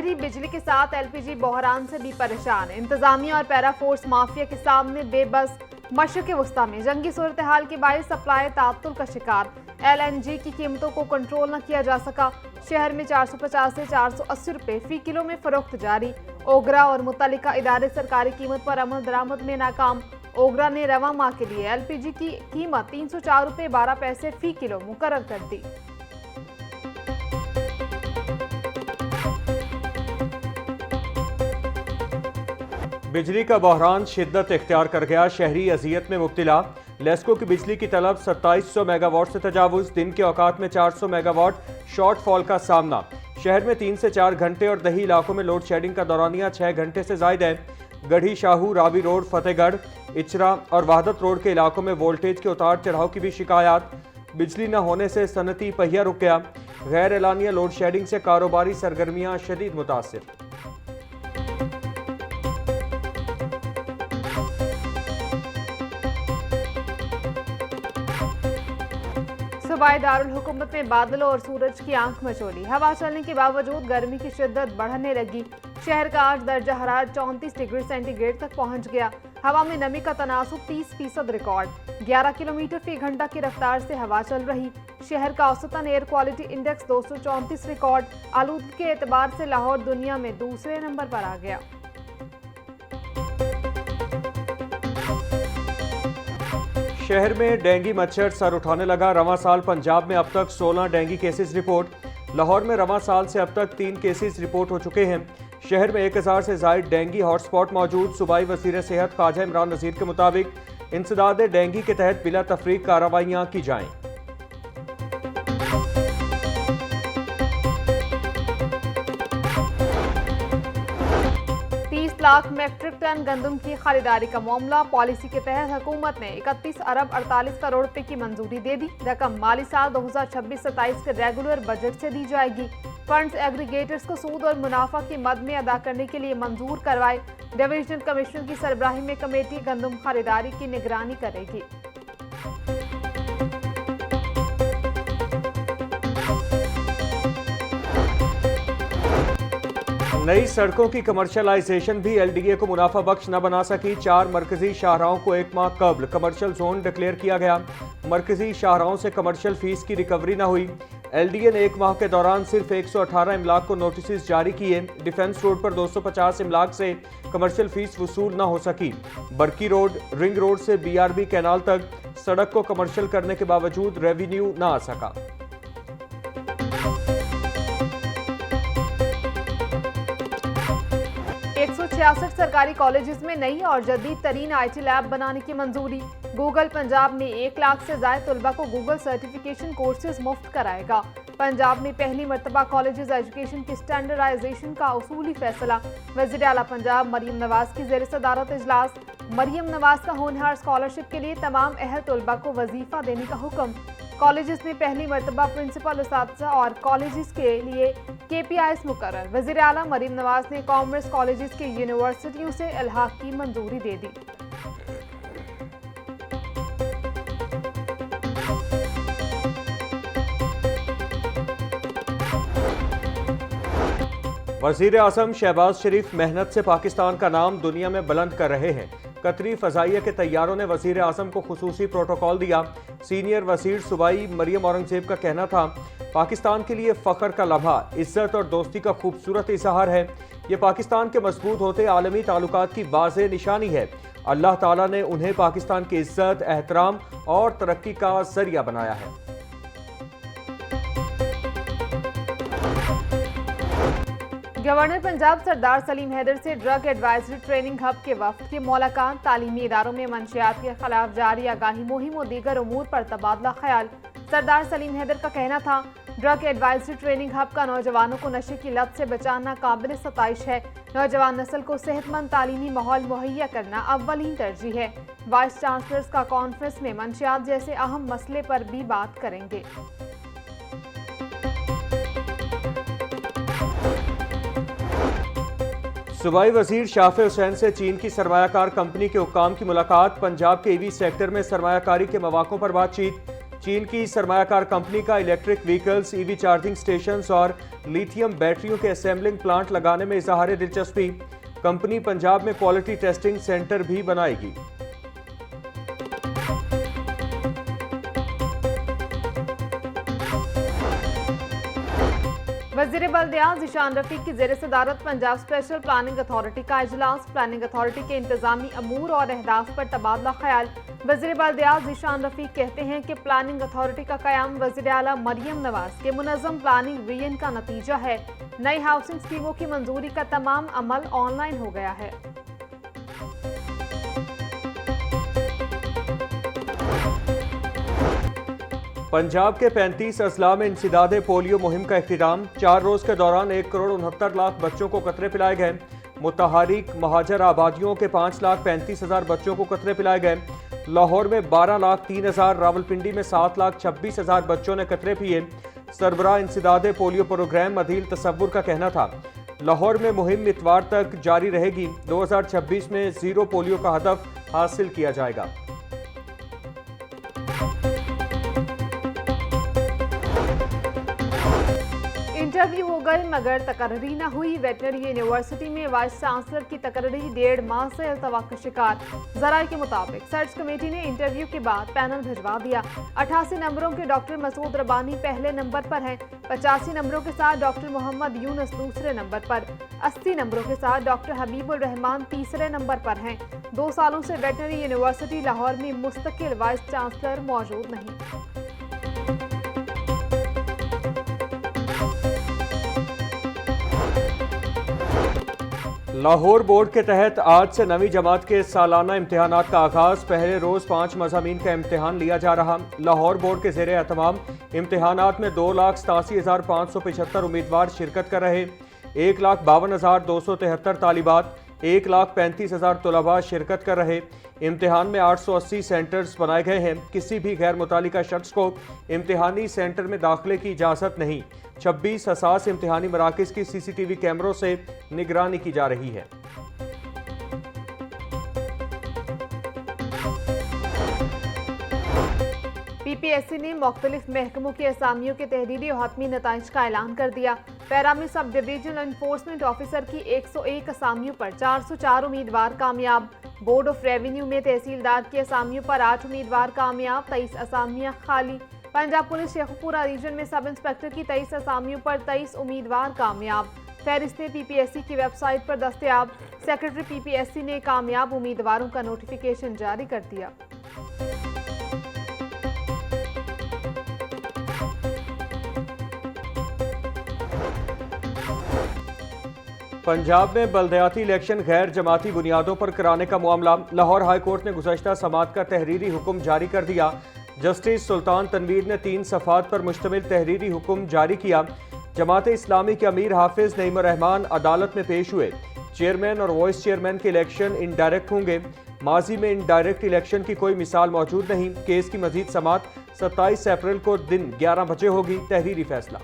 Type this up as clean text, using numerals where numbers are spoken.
शहरी बिजली के साथ एलपीजी बहरान से भी परेशान। इंतजामिया और पैरा फोर्स माफिया के सामने बेबस। मशरिक़ वस्ता में जंगी सूरत हाल के बायस सप्लाई तातुल का शिकार। एलएनजी की कीमतों को कंट्रोल न किया जा सका। शहर में 450 से 480 रुपए फी किलो में फरोख्त जारी। ओगरा और मुतल्लिका इदारे सरकारी कीमत पर अमल दरामद में नाकाम। ओगरा ने रवा माह के लिए एलपीजी की कीमत 304 रुपए 12 पैसे फी किलो मुकर्रर कर दी। बिजली का बहरान शिद्दत इख्तियार कर गया। शहरी अजियत में मुब्तला। लेस्को की बिजली की तलब 2700 मेगावाट से तजावुज। दिन के औकात में 400 मेगावाट शॉर्टफॉल का सामना। शहर में 3 से 4 घंटे और दही इलाकों में लोड शेडिंग का दौरानिया 6 घंटे से जायद है। गढ़ी शाहू, रावी रोड, फतेहगढ़, इचरा और वहादत रोड के इलाकों में वोल्टेज के उतार चढ़ाव की भी शिकायत। बिजली न होने से सनती पहिया रुक गया। गैर एलानिया लोड शेडिंग से कारोबारी सरगर्मियां शदीद मुतासिर। सूबाई दारुल हुकूमत में बादलों और सूरज की आंख मचोली। हवा चलने के बावजूद गर्मी की शिद्दत बढ़ने लगी। शहर का आज दर्जा हरारत 34 डिग्री सेंटीग्रेड तक पहुंच गया। हवा में नमी का तनासुब 30% रिकॉर्ड। 11 किलोमीटर फी घंटा की रफ्तार से हवा चल रही। शहर का औसतन एयर क्वालिटी इंडेक्स 234 रिकॉर्ड। आलूदगी के एतबार से लाहौर दुनिया में दूसरे नंबर पर आ गया। शहर में डेंगू मच्छर सर उठाने लगा। रवां साल पंजाब में अब तक 16 डेंगू केसेस रिपोर्ट। लाहौर में रवां साल से अब तक 3 केसेस रिपोर्ट हो चुके हैं। शहर में 1000 से ज़ायद डेंगू हॉटस्पॉट मौजूद। सूबाई वज़ीर सेहत ख्वाजा इमरान नज़ीर के मुताबिक इंसदाद डेंगू के तहत बिला तफरीक कार्रवाइयाँ की जाएँ। लाख मैट्रिक टन गंदम की खरीदारी का मामला। पॉलिसी के तहत हुकूमत ने 31 अरब 48 करोड़ रुपए की मंजूरी दे दी। रकम माली साल 2026-27 के रेगुलर बजट से दी जाएगी। फंड्स एग्रीगेटर्स को सूद और मुनाफा की मद में अदा करने के लिए मंजूर करवाए। डिवीजनल कमिश्नर की सरबराही में कमेटी गंदम खरीदारी की निगरानी करेगी। नई सड़कों की कमर्शलाइजेशन भी एलडीए को मुनाफा बख्श न बना सकी। 4 मरकजी शाहराहों को 1 माह कबल कमर्शियल जोन डिक्लेयर किया गया। मरकजी शाहराहों से कमर्शियल फीस की रिकवरी न हुई। एलडीए ने 1 माह के दौरान सिर्फ 118 इमलाक को नोटिस जारी किए। डिफेंस रोड पर 250 इमलाक से कमर्शियल फीस वसूल न हो सकी। बरकी रोड, रिंग रोड से बीआरबी कैनाल तक सड़क को कमर्शियल करने के बावजूद रेवेन्यू न आ सका। 166 सरकारी कॉलेजेस में नई और जदीद तरीन IT लैब बनाने की मंजूरी। गूगल पंजाब में 1 लाख से ज्यादा तलबा को गूगल सर्टिफिकेशन कोर्सेज मुफ्त कराएगा। पंजाब में पहली मरतबा कॉलेजेस एजुकेशन की स्टैंडर्डाइजेशन का उसूली फैसला। वज़ीर आला पंजाब मरियम नवाज की ज़ेर सदारत इजलास। मरियम नवाज का होनहार स्कॉलरशिप के लिए तमाम अहल तलबा को वजीफा देने का हुक्म। कॉलेजेस में पहली मरतबा प्रिंसिपल, उस्ताद और कॉलेजेस के लिए KPIs मुकर्रर। वज़ीर आला मरियम नवाज ने कॉमर्स कॉलेजेस की यूनिवर्सिटियों से इल्हाक की मंजूरी दे दी। वज़ीर आज़म शहबाज शरीफ मेहनत से पाकिस्तान का नाम दुनिया में बुलंद कर रहे हैं। कतरी फ़ज़ाइया के तैयारों ने वज़ीर आज़म को खुसूसी प्रोटोकॉल दिया। सीनियर वज़ीर सूबाई मरियम औरंगज़ेब का कहना था, पाकिस्तान के लिए फ़ख्र का लम्हा, इज़्ज़त और दोस्ती का खूबसूरत इज़हार है। ये पाकिस्तान के मजबूत होते आलमी ताल्लुकात की वाज़ेह निशानी है। अल्लाह ताला ने उन्हें पाकिस्तान की इज़्ज़त, एहतराम और तरक्की का ज़रिया बनाया है। गवर्नर पंजाब सरदार सलीम हैदर से ड्रग एडवाइजरी ट्रेनिंग हब के वफ्द की मुलाकात। तालीमी इदारों में मंशियात के खिलाफ जारी आगाही मुहिम और दीगर उमूर पर तबादला ख्याल। सरदार सलीम हैदर का कहना था, ड्रग एडवाइजरी ट्रेनिंग हब का नौजवानों को नशे की लत से बचाना काबिल सताइश है। नौजवान नस्ल को सेहतमंद तालीमी माहौल मुहैया करना अव्वलीन तरजीह है। वाइस चांसलर्स का कॉन्फ्रेंस में मंशियात जैसे अहम मसले पर भी बात करेंगे। सूबाई वज़ीर शाफे हुसैन से चीन की सरमायाकार कंपनी के हुक्काम की मुलाकात। पंजाब के ईवी सेक्टर में सरमायाकारी के मौक़ों पर बातचीत। चीन की सरमायाकार कंपनी का electric vehicles, EV charging stations और लिथियम बैटरियों के असेंबलिंग प्लांट लगाने में इजहार दिलचस्पी। कंपनी पंजाब में क्वालिटी टेस्टिंग सेंटर भी बनाएगी। वज़ीर बल्दियात ज़ीशान रफ़ीक की ज़ेर सदारत पंजाब स्पेशल प्लानिंग अथॉरिटी का इजलास। प्लानिंग अथॉरिटी के इंतजामी अमूर और अहदाफ पर तबादला ख्याल। वज़ीर बल्दियात ज़ीशान रफ़ीक कहते हैं कि प्लानिंग अथॉरिटी का क़याम वज़ीर आला मरियम नवाज के मुनज़्ज़म प्लानिंग विजन का नतीजा है। नई हाउसिंग स्कीमों की मंजूरी का तमाम अमल ऑनलाइन हो गया है। पंजाब के 35 अजला में इंसदादे पोलियो मुहिम का इख्तिताम। 4 रोज के दौरान 1,69,00,000 बच्चों को कतरे पिलाए गए। मुतहरिक महाजर आबादियों के 5,35,000 बच्चों को कतरे पिलाए गए। लाहौर में 12,03,000, रावलपिंडी में 7,26,000 बच्चों ने कतरे पिए। सरबराह इंसदादे पोलियो प्रोग्राम अदील तसव्वुर का कहना था। लाहौर में मुहिम इतवार तक जारी रहेगी। 2026 में 0 पोलियो का हदफ हासिल किया जाएगा। इंटरव्यू हो गए मगर तकर्री न हुई। वेटनरी यूनिवर्सिटी में वाइस चांसलर की तकर्री 1.5 माह से अल्तवा का शिकार। जराये के मुताबिक सर्च कमेटी ने इंटरव्यू के बाद पैनल भिजवा दिया। 88 नंबरों के डॉक्टर मसूद रबानी पहले नंबर पर हैं। 85 नंबरों के साथ डॉक्टर मोहम्मद यूनुस दूसरे नंबर पर। 80 नंबरों के साथ डॉक्टर हबीबुर रहमान तीसरे नंबर पर हैं। 2 सालों से वेटनरी यूनिवर्सिटी लाहौर में मुस्तकिल वाइस चांसलर मौजूद नहीं। लाहौर बोर्ड के तहत आज से 9वीं जमात के सालाना इम्तिहानात का आगाज। पहले रोज 5 मज़ामीन का इम्तिहान लिया जा रहा। लाहौर बोर्ड के ज़ेरे एहतमाम इम्तिहानात में 2,87,575 उम्मीदवार शिरकत कर रहे। 1,52,273 तालिबात, 1,35,000 तलबा शिरकत कर रहे। इम्तिहान में 880 सेंटर्स बनाए गए हैं। किसी भी गैर मुतालिका शख्स को इम्तिहानी सेंटर में दाखिले की इजाज़त नहीं। 26 हसास इम्तिहानी मराकज़ की CCTV कैमरों से निगरानी की जा रही है। PPSC ने मुख्तलिफ महकमों के असामियों के तहरीरी और हतमी नताइज का ऐलान कर दिया। पैरा में सब डिवीजनल एनफोर्समेंट ऑफिसर की 101 असामियों पर 404 उम्मीदवार कामयाब। बोर्ड ऑफ रेवेन्यू में तहसीलदार की असामियों पर 8 उम्मीदवार कामयाब, 23 असामियां खाली। पंजाब पुलिस शेखुपुरा रीजन में सब इंस्पेक्टर की 23 असामियों पर 23 उम्मीदवार कामयाब। फहरिस्तें PPSC की वेबसाइट पर दस्तयाब। सेक्रेटरी PPSC ने कामयाब उम्मीदवारों का नोटिफिकेशन जारी कर दिया। पंजाब में बल्दियाती इलेक्शन गैर जमाती बुनियादों पर कराने का मामला। लाहौर हाई कोर्ट ने गुज़श्ता समात का तहरीरी हुक्म जारी कर दिया। जस्टिस सुल्तान तनवीर ने 3 सफ़ात पर मुश्तमिल तहरीरी हुक्म जारी किया। जमात इस्लामी के अमीर हाफिज नईमुर रहमान अदालत में पेश हुए। चेयरमैन और वाइस चेयरमैन के इलेक्शन इनडायरेक्ट होंगे। माजी में इनडायरेक्ट इलेक्शन की कोई मिसाल मौजूद नहीं। केस की मजीद समात 27 अप्रैल को दिन 11 बजे होगी। तहरीरी फैसला।